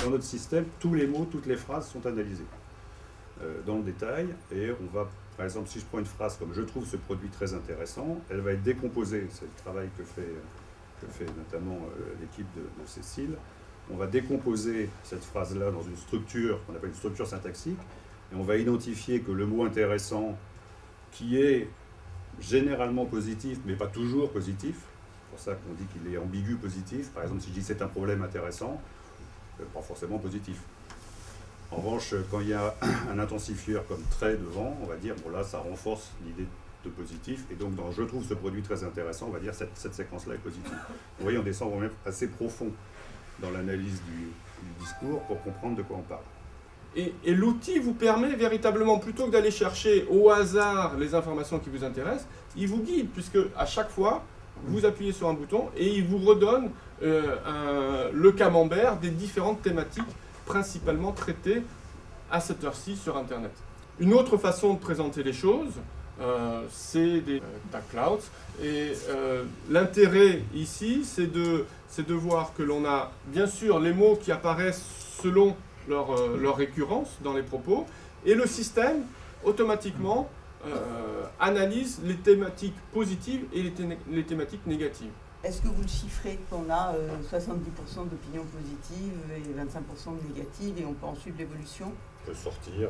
dans notre système, tous les mots, toutes les phrases sont analysés dans le détail. Et on va, par exemple, si je prends une phrase comme « je trouve ce produit très intéressant », elle va être décomposée. C'est le travail que fait notamment l'équipe de Cécile. On va décomposer cette phrase-là dans une structure qu'on appelle une structure syntaxique. Et on va identifier que le mot intéressant, qui est généralement positif, mais pas toujours positif, c'est pour ça qu'on dit qu'il est ambigu positif. Par exemple, si je dis c'est un problème intéressant, pas forcément positif. En revanche, quand il y a un intensifieur comme très devant, on va dire, bon là, ça renforce l'idée de positif. Et donc, dans je trouve ce produit très intéressant, on va dire cette séquence-là est positive. Vous voyez, on descend vraiment assez profond dans l'analyse du discours pour comprendre de quoi on parle. Et l'outil vous permet véritablement, plutôt que d'aller chercher au hasard les informations qui vous intéressent, il vous guide, puisque à chaque fois, vous appuyez sur un bouton et il vous redonne le camembert des différentes thématiques principalement traitées à cette heure-ci sur Internet. Une autre façon de présenter les choses, c'est des tag clouds. Et l'intérêt ici, c'est de voir que l'on a bien sûr les mots qui apparaissent selon leur récurrence dans les propos, et le système automatiquement analyse les thématiques positives et les thématiques négatives. Est-ce que vous le chiffrez qu'on a 70% d'opinions positives et 25% de négatives, et on peut en suivre l'évolution? On peut sortir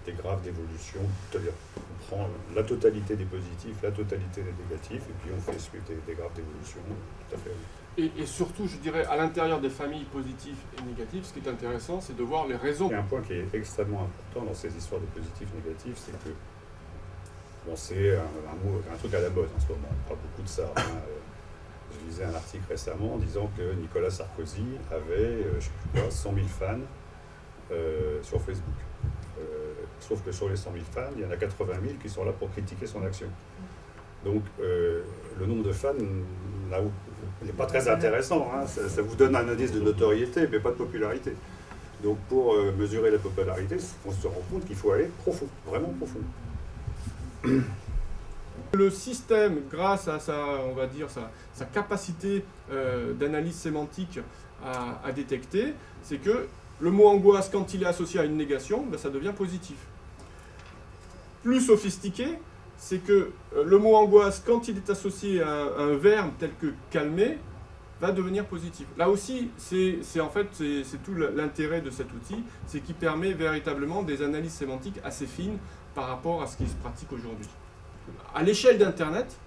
des graphes d'évolution, c'est-à-dire on prend la totalité des positifs, la totalité des négatifs, et puis on fait suivre des graphes d'évolution, tout à fait. Et surtout, je dirais, à l'intérieur des familles positives et négatives, ce qui est intéressant, c'est de voir les raisons. Il y a un point qui est extrêmement important dans ces histoires de positifs et négatifs, c'est que bon, c'est un truc à la mode en ce moment, on parle beaucoup de ça. Je lisais un article récemment disant que Nicolas Sarkozy avait, je sais plus quoi, 100 000 fans sur Facebook. Sauf que sur les 100 000 fans, il y en a 80 000 qui sont là pour critiquer son action. Donc le nombre de fans n'est pas très intéressant, hein. Ça vous donne un indice de notoriété, mais pas de popularité. Donc pour mesurer la popularité, on se rend compte qu'il faut aller profond, vraiment profond. Le système, grâce à on va dire, sa capacité d'analyse sémantique à détecter, c'est que le mot angoisse, quand il est associé à une négation, ben ça devient positif. Plus sophistiqué, c'est que le mot angoisse, quand il est associé à un verbe tel que calmer, va devenir positif. Là aussi, c'est tout l'intérêt de cet outil, c'est qu'il permet véritablement des analyses sémantiques assez fines par rapport à ce qui se pratique aujourd'hui. À l'échelle d'Internet,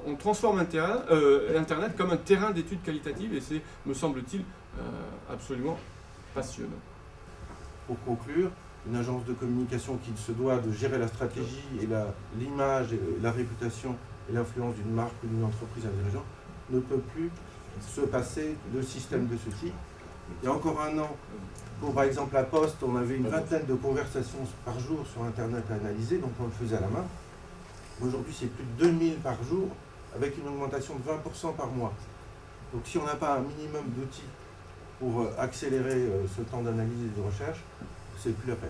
on transforme Internet comme un terrain d'études qualitatives, et c'est, me semble-t-il, absolument passionnant. Pour conclure, une agence de communication qui se doit de gérer la stratégie et l'image, la réputation et l'influence d'une marque ou d'une entreprise à dirigeant ne peut plus se passer de système de ce type. Il y a encore un an, pour par exemple la Poste, on avait une vingtaine de conversations par jour sur Internet à analyser, donc on le faisait à la main. Aujourd'hui, c'est plus de 2000 par jour, avec une augmentation de 20% par mois. Donc si on n'a pas un minimum d'outils pour accélérer ce temps d'analyse et de recherche, c'est plus la peine.